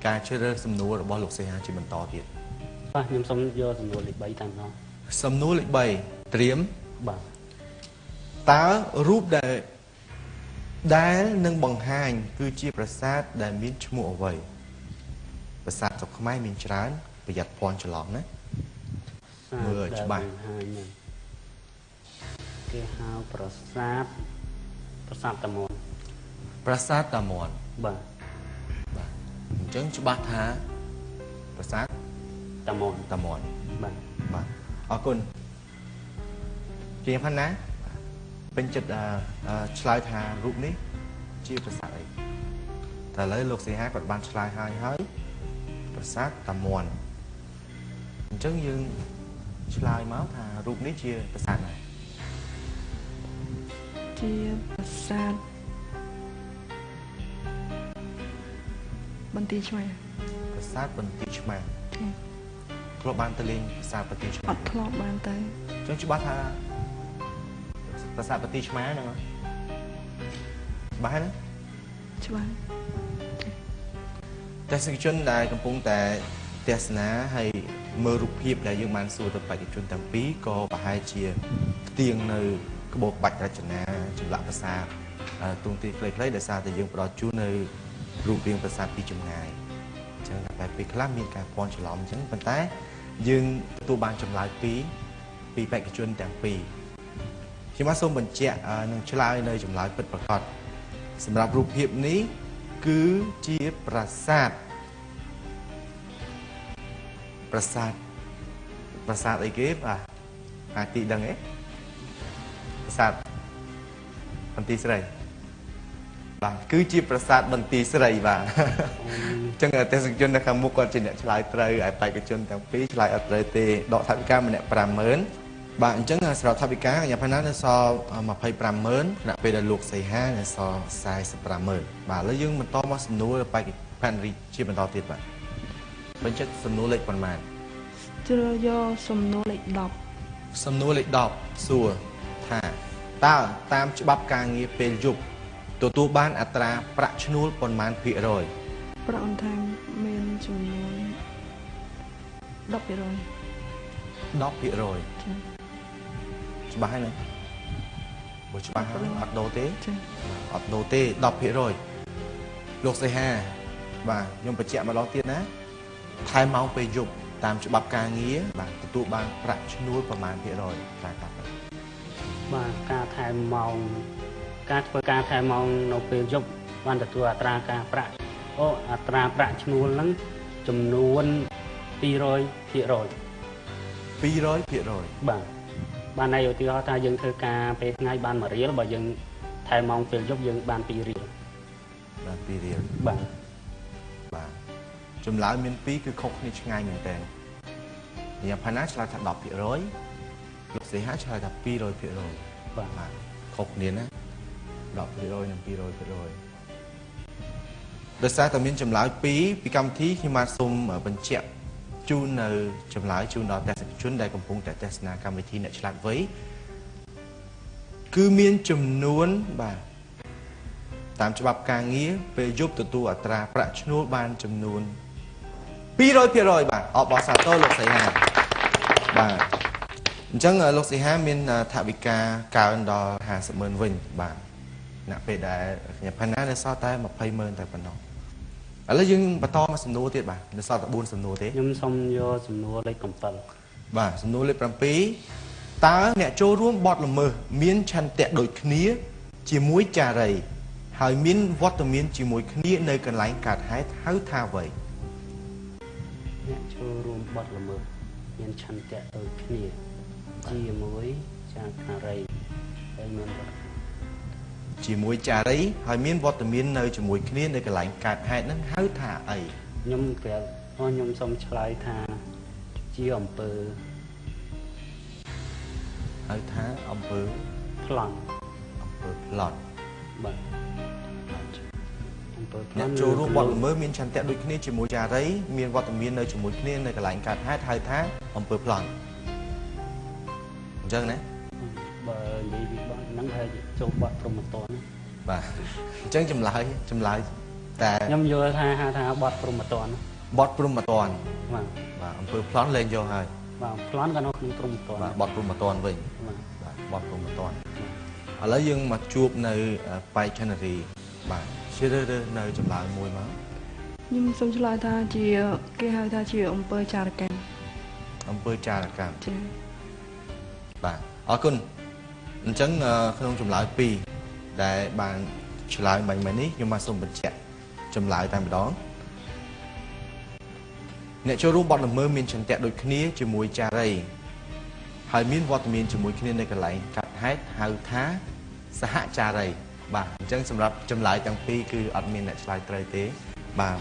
ការជ្រើសរើសសំណួររបស់លោកសីហាជាបន្តទៀតបាទខ្ញុំសូមយកសំណួរលេខ3តាមនោះសំណួរលេខ3ត្រៀមបាទតើរូបដែលនឹងបង្ហាញគឺជាប្រាសាទដែលមានឈ្មោះអ្វីប្រាសាទស្រុកខ្មែរមានច្រើនប្រយ័ត្នភ័ន្តច្រឡំណាមើលច្បាស់គេហៅប្រាសាទតាមាន់បាទអញ្ចឹងច្បាស់ថាប្រាសាទតាមាន់បាទអរគុណជាងផាន់ណាពេញចិត្តឆ្លើយថារូបនេះជាប្រាសាទអីតែឥឡូវលោកសីហាគាត់បានឆ្លើយហើយប្រាសាទតាមាន់អញ្ចឹងយើងឆ្លើយមកថារូបនេះជាប្រាសាទណាជាប្រាសាទបន្ទាយឆ្មាប្រាសាទបន្ទាយឆ្មាធ្លាប់បានទៅលេងប្រាសាទបន្ទាយឆ្មាអត់ធ្លាប់បានទៅអញ្ចឹងច្បាស់ថាប្រាសាទបន្ទាយឆ្មាហ្នឹងច្បាស់ណាច្បាស់ទស្សនិកជនដែលកំពុងតែទស្សនាហើយមើលរូបភាពដែលយើងបានសួរទៅបេក្ខជនទាំងពីរក៏ប្រហែលជាផ្ទៀងនៅក្បូរក្បាច់រចនាចម្លាក់ប្រាសាទទូងទីខ្លីៗដោយសារតែយើងផ្ដល់ជូននៅរូបរាងប្រាសាទពីចម្ងាយ ចឹងតែពេលខ្លះមានការពន់ច្រឡំអញ្ចឹងប៉ុន្តែយើងទទួលបានចម្លើយពីបេក្ខជនទាំងពីរខ្ញុំបាទសូមបញ្ជាក់នឹងឆ្លើយនៅចម្លើយពិតប្រាកដសម្រាប់រូបភាពនេះគឺជាប្រាសាទអីគេបាទអាចទីដឹងទេប្រាសាទបន្ទាយស្រីបាទគឺជាប្រាសាទបន្ទាយស្រីបាទអញ្ចឹងអតិថិជននៅខាងមុខគាត់ជាអ្នកឆ្លើយត្រូវហើយបេក្ខជនទាំងពីរឆ្លើយអត់ត្រូវទេដកថវិកាម្នាក់50000បាទអញ្ចឹងសម្រាប់ថវិកាកញ្ញាផាណានៅសល់250,000ខណៈពេលដែលលោកសីហានៅសល់450,000បាទឥឡូវយើងបន្តមកសំណួរបេក្ខផានរីជាបន្តទៀតបាទបញ្ជាក់សំណួរលេខប៉ុន្មានជ្រើសយកសំណួរលេខ10សំណួរលេខ10សួរថាតើតាមច្បាប់ការងារពេលយប់ទទួលបានអត្រាប្រាក់ឈ្នួលប៉ុន្មានភាគរយប្រាក់អន្តរមានចំនួន10%ច្បាស់ហើយណាបើច្បាស់ហើយអត់ដូរទេអត់ដូរទេ10%លោកសីហាបាទខ្ញុំបញ្ជាក់ម្ដងទៀតណាថែមម៉ោងពេលយប់តាមច្បាប់ការងារបាទទទួលបានប្រាក់ឈ្នួលប្រមាណភាគរយខ្លះកាត់បាទការថែមម៉ោងការធ្វើការថែមម៉ោងនៅពេលយប់បានទទួលអត្រាការប្រាក់អត្រាប្រាក់ឈ្នួលហ្នឹងចំនួន200%បាទន័យឧទាហរណ៍ថាយើងធ្វើការពេលថ្ងៃបាន1រៀលបើយើងថែមម៉ោងពេលយប់យើងបាន2រៀលបាទ2រៀលបាទចម្លើយមាន2គឺខុសគ្នាឆ្ងាយមែនតើញ៉ាំផាណាឆ្លើយថា10%លោកសីហាឆ្លើយថា200%បាទខុសគ្នាណា10%និង200%ដោយសារតែមានចម្លើយ2ពីកម្មវិធីខ្ញុំបាទសូមបញ្ជាក់ជូននៅចម្លើយជូនដល់ទស្សនិកជនដែលកំពុងតែទស្សនាកម្មវិធីអ្នកឆ្លាតវៃគឺមានចំនួនបាទតាមច្បាប់ការងារពេលយប់ទទួលអត្រាប្រាក់ឈ្នួលបានចំនួន200%បាទអបអរសាទរលោកសីហាបាទអញ្ចឹងលោកសីហាមានថវិកាកើនដល់50,000វិញបាទណាពេលដែលខ្ញុំផាណានៅសល់តែ20,000តែប៉ុណ្ណោះឥឡូវយើងបន្តមកសំណួរទៀតបាទនៅសល់តែ4សំណួរទេខ្ញុំសូមយកសំណួរលេខ7បាទសំណួរលេខ7តើអ្នកចូលរួមបទល្មើសមានឆន្ទៈដូចគ្នាជាមួយចារីហើយមានវត្តមានជាមួយគ្នានៅកន្លែងកើតហេតុហៅថាអ្វីអ្នកចូលរួមបទល្មើសមានឆន្ទៈដូចគ្នាជាមួយចារីហើយមានជាមួយចារីហើយមានវត្តមាននៅជាមួយគ្នានៅកន្លែងកើតហេតុហ្នឹងហៅថាអីខ្ញុំសូមឆ្លើយថាជាអំពើហៅថាអំពើប្លន់បាទអ្នកចូលរួមបទល្មើសមានឆន្ទៈដូចគ្នាជាមួយចារីមានវត្តមាននៅជាមួយគ្នានៅកន្លែងកើតហេតុហៅថាអំពើប្លន់អញ្ចឹងណាបើនិយាយពីបទហ្នឹងហើយចូលបទព្រហ្មទណ្ឌបាទអញ្ចឹងចម្លើយតែខ្ញុំយល់ថាបទព្រហ្មទណ្ឌបាទអំពើប្លន់លែងយកហើយបាទប្លន់ក៏នៅក្នុងព្រហ្មទណ្ឌបាទបទព្រហ្មទណ្ឌវិញបាទបទព្រហ្មទណ្ឌឥឡូវយើងមកជួបនៅបេក្ខនារីបាទជ្រើសរើសនៅចម្លើយមួយមកខ្ញុំសូមឆ្លើយថាជាគេហៅថាជាអំពើចារកម្មចា៎បាទអរគុណអញ្ចឹងក្នុងចម្លើយ2ដែលបានឆ្លើយមិញនេះខ្ញុំមកសូមបញ្ជាក់ចម្លើយតែម្ដងអ្នកចូលរួមបទល្មើសមានឆន្ទៈដូចគ្នាជាមួយចារីហើយមានវត្តមានជាមួយគ្នានៅកន្លែងកាត់ហេតុហៅថាសហចារីបាទអញ្ចឹងសម្រាប់ចម្លើយទាំងពីរគឺអត់មានអ្នកឆ្លើយត្រូវទេបាទ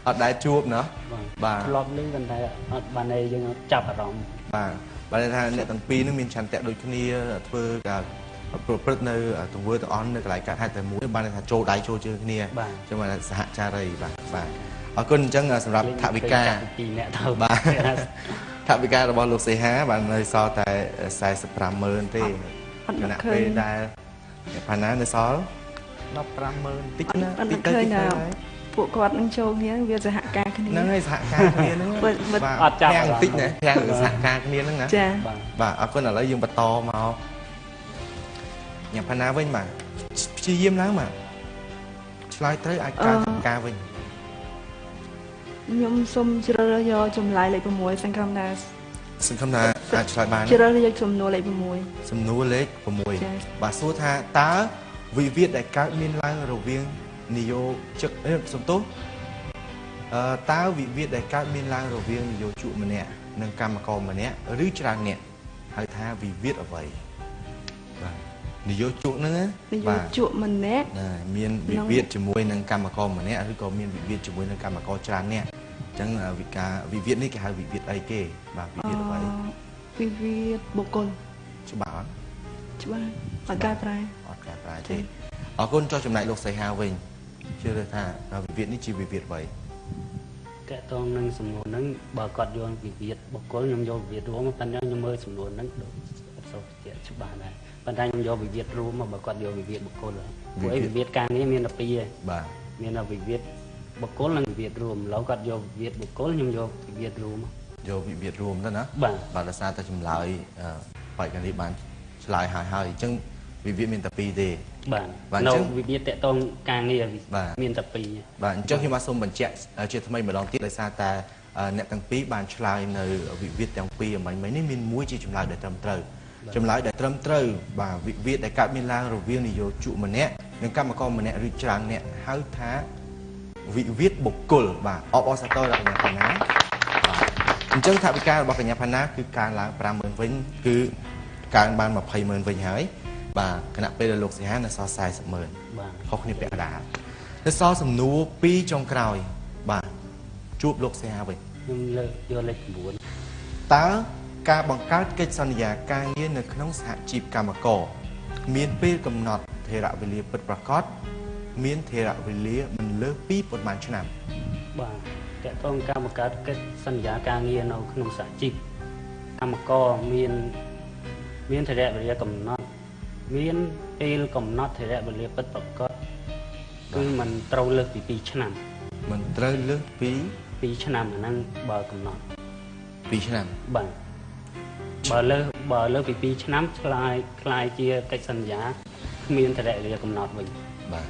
អត់ដែលជួបណោះបាទធ្លាប់នឹងតែអត់បានយើងចាប់អារម្មណ៍បាទបើថាអ្នកទាំងពីរនឹងមានឆន្ទៈដូចគ្នាធ្វើការប្រព្រឹត្តនៅទង្វើទាំងអស់នៅកន្លែងកាត់ហេតុតែមួយបានថាចូលដៃចូលជើងគ្នាអញ្ចឹងបានសហចារីបាទអរគុណអញ្ចឹងសម្រាប់ថវិកា2នាក់ទៅបាទថវិការបស់លោកសេហាបាននៅសល់តែ45,000ទេគណៈពេលដែលផាណានៅសល់15,000តិចណាតិចទៅពួកគាត់នឹងចូលគ្នាវាសហការគ្នាហ្នឹងហើយសហការគ្នាហ្នឹងអត់ចាប់ទាំងតិចណាទាំងសហការគ្នាហ្នឹងណាចាបាទអរគុណឥឡូវយើងបន្តមកញ៉ាំផាណាវិញបាទព្យាយាមឡើងបាទឆ្លើយត្រូវអាចកើនថវិកាវិញ ខ្ញុំសូមជ្រើសរើសយកចម្លើយលេខ6សង្ឃឹមថាអាចឆ្លើយបានជ្រើសរើសយកសំណួរលេខ6សំណួរលេខ6បាទសួរថាតើវិវាទដែលកើតមានឡើងរវាងនយោជកសំទោសតើវិវាទដែលកើតមានឡើងរវាងនយោជកម្នាក់និងកម្មករម្នាក់ឬច្រើនអ្នកហៅថាវិវាទអ្វីបាទនយោជកហ្នឹងនយោជកម្នាក់មានវិវាទជាមួយនឹងកម្មករម្នាក់ឬក៏មានវិវាទជាមួយនឹងកម្មករច្រើនអ្នកអញ្ចឹងវិវាទនេះគេហៅវិវាទអីគេបាទវិវាទអ្វីវិវាទបុគ្គលច្បាស់អត់ច្បាស់អត់កែប្រែទេអរគុណចុះចំណែកលោកសីហាវិញជឿថាវិវាទនេះជាវិវាទអ្វីតកតងនឹងសំណួរហ្នឹងបើគាត់យកវិវាទបុគ្គលខ្ញុំយកវិវាទរួមប៉ុន្តែខ្ញុំមើលសំណួរហ្នឹងដូចអត់សូវជាច្បាស់ដែរប៉ុន្តែខ្ញុំយកវិវាទរួមមកបើគាត់យកវិវាទបុគ្គលព្រោះឯវិវាទការងារមានតែពីរបាទមានតែវិវាទបុគ្គលនិងវិវាទរួមឥឡូវគាត់យកវិវាទបុគ្គលខ្ញុំយកវិវាទរួមយកវិវាទរួមទៅណាបាទដោយសារតែចម្លើយបែបនេះបានឆ្លើយហើយអញ្ចឹងវិវាទមានតែពីរទេបាទនៅវិវាទតកតងការងារមានតែពីរបាទអញ្ចឹងខ្ញុំបាទសូមបញ្ជាក់ជាថ្មីម្ដងទៀតដោយសារតែអ្នកទាំងពីរបានឆ្លើយនៅវិវាទទាំងពីរអំបញ្ញមិញនេះមានមួយជាចម្លើយដែលត្រឹមត្រូវចម្លើយដែលត្រឹមត្រូវបាទវិវាទដែលកើតមានឡើងរវាងនយោជកម្នាក់និងកម្មករម្នាក់ឬច្រើនអ្នកហៅថាវិវាទបុគ្គលបាទអបអរសាទរដល់កញ្ញាផាណាបាទអញ្ចឹងថវិការបស់កញ្ញាផាណាគឺកើនឡើង 50,000 វិញគឺកើនបាន 20,000 វិញហើយបាទគណៈពេលលោកសីហានៅសល់ 40,000 បាទខុសគ្នាពាក់កណ្ដាលនៅសល់សំណួរ2ចុងក្រោយបាទជួបលោកសីហាវិញខ្ញុំលើកយកលេខ9តើការបង្កើតកិច្ចសន្យាការងារនៅក្នុងសហជីពកម្មករមានពេលកំណត់ថេរវេលាពិតប្រាកដមានថេរវេលាមិនលើសពីប៉ុន្មានឆ្នាំបាទតើតើការបង្កើតកិច្ចសន្យាការងារនៅក្នុងសហជីពកម្មករមានថេរវេលាកំណត់មានពេលកំណត់ថេរវេលាពិតប្រាកដគឺมันត្រូវលើសពី2ឆ្នាំมันត្រូវលើសពី2ឆ្នាំអាហ្នឹងបើកំណត់2ឆ្នាំបាទបើលើសពី2ឆ្នាំឆ្លាយជាកិច្ចសន្យាគ្មានថេរវេលាកំណត់វិញបាទ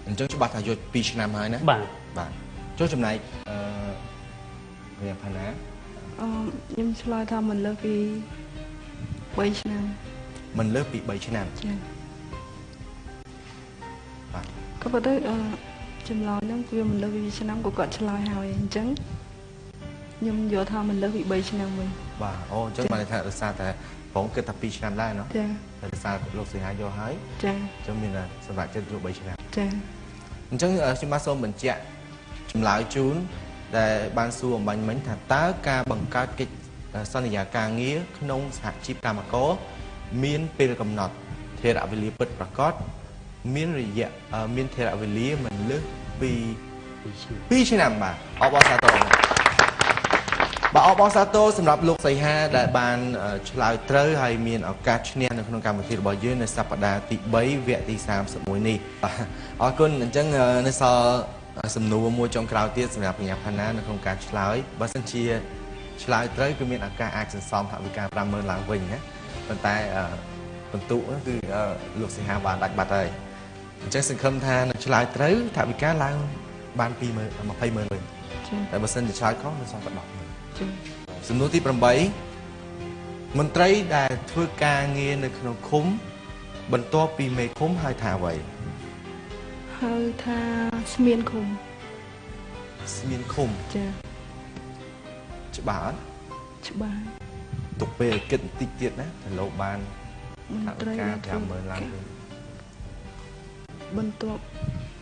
អញ្ចឹងច្បាស់ថាយក2ឆ្នាំហើយណាបាទចុះចំណែកវាផាណាខ្ញុំឆ្លើយថាមិនលើសពី3ឆ្នាំមិនលើសពី3ឆ្នាំចា៎បាទក៏ប៉ុន្តែចម្លើយហ្នឹងវាមិនលើសពី2ឆ្នាំក៏គាត់ឆ្លើយហើយអញ្ចឹងខ្ញុំយកថាមិនលើសពី3ឆ្នាំវិញបាទអូអញ្ចឹងបានថាដោយសារតែបងគិតថា2ឆ្នាំដែរเนาะចា៎ដោយសារលោកសីហាយកហើយចា៎អញ្ចឹងមានសម្រាប់ចិត្តយក3ឆ្នាំចា៎អញ្ចឹងខ្ញុំបាទសូមបញ្ជាក់ចម្លើយជូនដែលបានសួរអំបញ្ញមិញថាតើការបង្កើតកិច្ចសន្យាការងារក្នុងសហជីពកម្មករមានពេលកំណត់ថេរវេលាពិតប្រាកដមានថេរវេលាមិនលើសពី2ឆ្នាំបាទអបអរសាទរបាទអបអរសាទរសម្រាប់លោកសីហាដែលបានឆ្លើយត្រូវហើយមានឱកាសឈ្នះនៅក្នុងកម្មវិធីរបស់យើងនៅសប្តាហ៍ទី3វគ្គទី31នេះអរគុណអញ្ចឹងនៅសល់សំណួរមួយចុងក្រោយទៀតសម្រាប់កញ្ញាផាណានៅក្នុងការឆ្លើយបើសិនជាឆ្លើយត្រូវគឺមានឱកាសអាចសន្សំថវិកា 50,000 ឡើងវិញណាប៉ុន្តែបន្ទុកគឺលោកសីហាបានដាច់បាត់ហើយអញ្ចឹងសង្ឃឹមថានៅឆ្លើយត្រូវថវិកាឡើងបាន20,000 វិញតែបើសិនជាឆ្លើយខុសនៅសល់តែ10,000សំណួរទី8មន្ត្រីដែលធ្វើការងារនៅក្នុងឃុំបន្ទាប់ពីមេឃុំហៅថាអ្វីហៅថាស្មានឃុំចាច្បាស់អត់ច្បាស់ទុកពេលគិតបន្តិចទៀតណាទៅលោកបានថវិកា 50,000 ឡើងវិញបន្ទាប់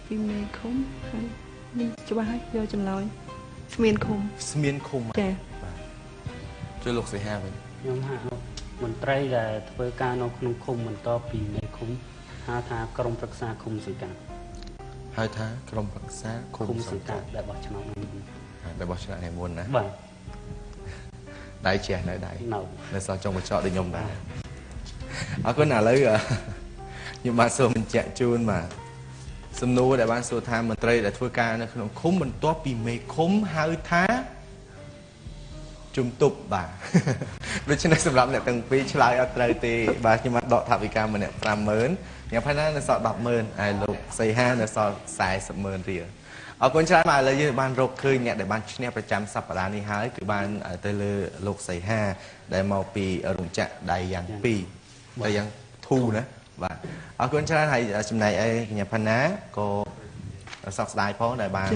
ពីមេឃុំហើយមានច្បាស់ហើយយកចម្លើយស្មានឃុំចាបាទជួយលោកសីហាវិញខ្ញុំហៅមន្ត្រីដែលធ្វើការនៅក្នុងឃុំបន្ទាប់ពីមេឃុំហៅថាក្រុមប្រឹក្សាឃុំសង្កាត់ហៅថាក្រុមប្រឹក្សាឃុំសង្កាត់ដែលបោះឆ្នោតនេះមុនណាបាទដៃជះនៅដៃនៅសល់ចុងកញ្ចក់ដូចខ្ញុំដែរអរគុណឥឡូវខ្ញុំបាទសូមបញ្ជាក់ជូនបាទសំណួរដែលបានសួរថាមន្ត្រីដែលធ្វើការនៅក្នុងឃុំបន្ទាប់ពីមេឃុំហៅថាជំទប់បាទដូច្នេះសម្រាប់អ្នកទាំងពីរឆ្លើយអត់ត្រូវទេបាទខ្ញុំបានដកថវិកាម្នាក់ 50,000 ញ៉ាំផាណានៅសល់ 10,000 ហើយលោកសីហានៅសល់ 40,000 រៀលអ អរគុណច្រើនមកឥឡូវយើងបានរកឃើញអ្នកដែលបានឈ្នះប្រចាំសប្តាហ៍នេះហើយគឺបានទៅលើលោកសីហាដែលមកពីរោងចក្រដៃយ៉ាង2ដៃយ៉ាងធូណាបាទអរគុណច្រើនហើយចំណែកឯកញ្ញាផាណាក៏សោកស្ដាយផងដែលបាន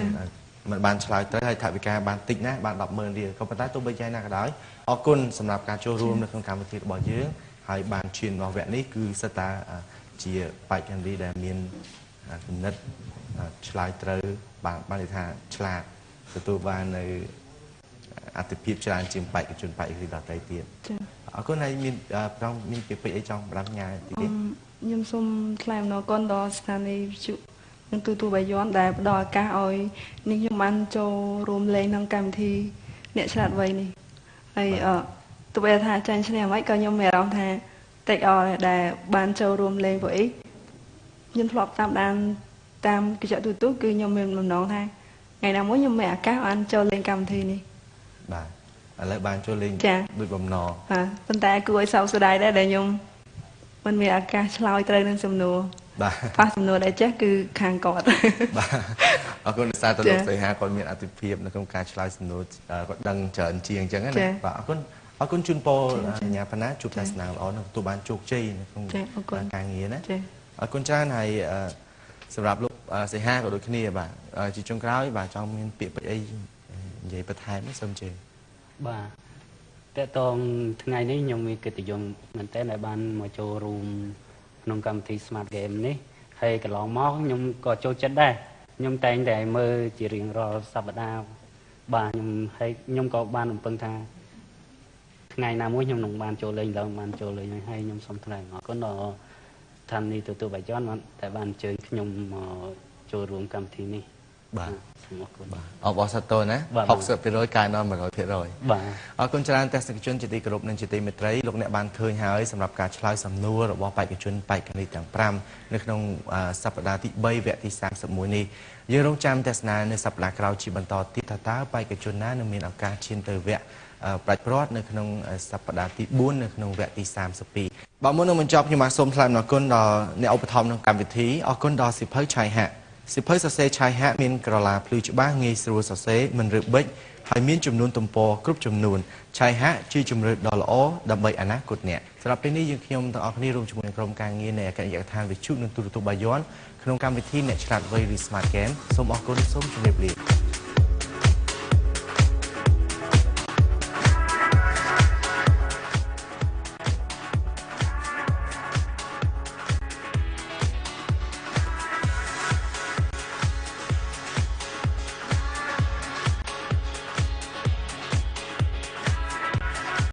មិនបានឆ្លើយត្រូវហើយថវិកាបានតិចណាស់បាន 100000 រៀលក៏ប៉ុន្តែទោះបីយ៉ាងណាក៏ដោយអរគុណសម្រាប់ការចូលរួមនៅក្នុងកម្មវិធីរបស់យើងហើយបានឈានដល់វគ្គនេះគឺសិតតាជាបេក្ខនារីដែលមានគំនិតឆ្លើយត្រូវបានន័យថាឆ្លាតទទួលបាននៅអត្ថភាពច្រើនជាងបេក្ខជនបេក្ខនារីដទៃទៀតអរគុណហើយមានប្រងមានពាក្យពេចន៍អីចង់ប្រាប់ញ៉ាតិចទេខ្ញុំសូមថ្លែងអំណរគុណដល់ស្ថានីយ៍វិទ្យុនិងទូទួលបាយ័នដែលផ្ដល់ឱកាសឲ្យនាងខ្ញុំបានចូលរួមលេងក្នុងកម្មវិធីអ្នកឆ្លាតវៃនេះហើយទោះបីថាចាញ់ឈ្នះមិនក៏ខ្ញុំមានអារម្មណ៍ថាតិចអរដែលបានចូលរួមលេងពួកអីខ្ញុំធ្លាប់តាមដានតាមកញ្ចក់ទូរទស្សន៍គឺខ្ញុំមានបំណងថាថ្ងៃណាមួយខ្ញុំមានឱកាសបានចូលលេងកម្មវិធីនេះបាទឥឡូវបានចូលលេងដូចបំណងបាទប៉ុន្តែគួរឲ្យសោកស្ដាយដែរដែលខ្ញុំមិនមានឱកាសឆ្លើយត្រូវនឹងសំណួរបាទប៉ះសំណួរដែលចេះគឺខាងគាត់បាទអរគុណដោយសារតលោកសីហាគាត់មានអត្ថភាពនៅក្នុងការឆ្លើយសំណួរគាត់ដឹងច្រើនជាងអញ្ចឹងណាបាទអរគុណជូនពរអញ្ញាផាណាជួបតែស្នាល្អនិងទទួលបានជោគជ័យនៅក្នុងការងារណាអរគុណច្រើនហើយសម្រាប់លោកសីហាក៏ដូចគ្នាបាទជាចុងក្រោយបាទចង់មានពាក្យពេចន៍អីនិយាយបន្ថែមសូមជឿបាទតើតងថ្ងៃនេះខ្ញុំមានកិត្តិយសមែនតើដែលបានមកចូលរួមក្នុងកម្មវិធី Smart Game នេះហើយកន្លងមកខ្ញុំក៏ចូលចិត្តដែរខ្ញុំតែងតែមើលជារៀងរាល់សប្តាហ៍បាទខ្ញុំក៏បានរំពឹងថាថ្ងៃណាមួយខ្ញុំនឹងបានចូលលេងឡើងបានចូលលេងហើយខ្ញុំសូមថ្លែងអរគុណដល់ឋាននេះទទួលបាយ័នតែបានអញ្ជើញខ្ញុំមកចូលរួមកម្មវិធីនេះបាទសូមអរគុណបាទអបអរសាទរណា 60% កើនដល់ 100% បាទអរគុណច្រើនទស្សនិកជនជាទីគោរពនិងជាទីមេត្រីលោកអ្នកបានឃើញហើយសម្រាប់ការឆ្លើយសំណួររបស់បេក្ខជនបេក្ខនារីទាំង5នៅក្នុងសប្តាហ៍ទី3វគ្គទី31នេះយើងរងចាំទស្សនានៅសប្តាហ៍ក្រោយជាបន្តទៀតថាតើបេក្ខជនណានឹងមានឱកាសឈានទៅវគ្គប្រាច់ព្រាត់នៅក្នុងសប្តាហ៍ទី4នៅក្នុងវគ្គទី32បាទមុននឹងបញ្ចប់ខ្ញុំបាទសូមថ្លែងអំណរគុណដល់អ្នកឧបត្ថម្ភក្នុងកម្មវិធីអរគុណដល់សិភៅឆៃហាក់សិភៅសរសេរឆៃហាក់មានក្រឡាភ្លឺច្បាស់ងាយស្រួលសរសេរមិនរឹបបិចហើយមានចំនួនទំព័រគ្រប់ចំនួនឆៃហាក់ជាជម្រើសដ៏ល្អដើម្បីអនាគតអ្នកសម្រាប់ពេលនេះយើងខ្ញុំទាំងអស់គ្នារួមជាមួយនឹងក្រុមការងារនៃអគ្គនាយកដ្ឋានវិទ្យុនិងទូរទស្សន៍បាយ័នក្នុងកម្មវិធីអ្នកឆ្លាតវៃឬ Smart Game សូមអរគុណសូមជម្រាបលា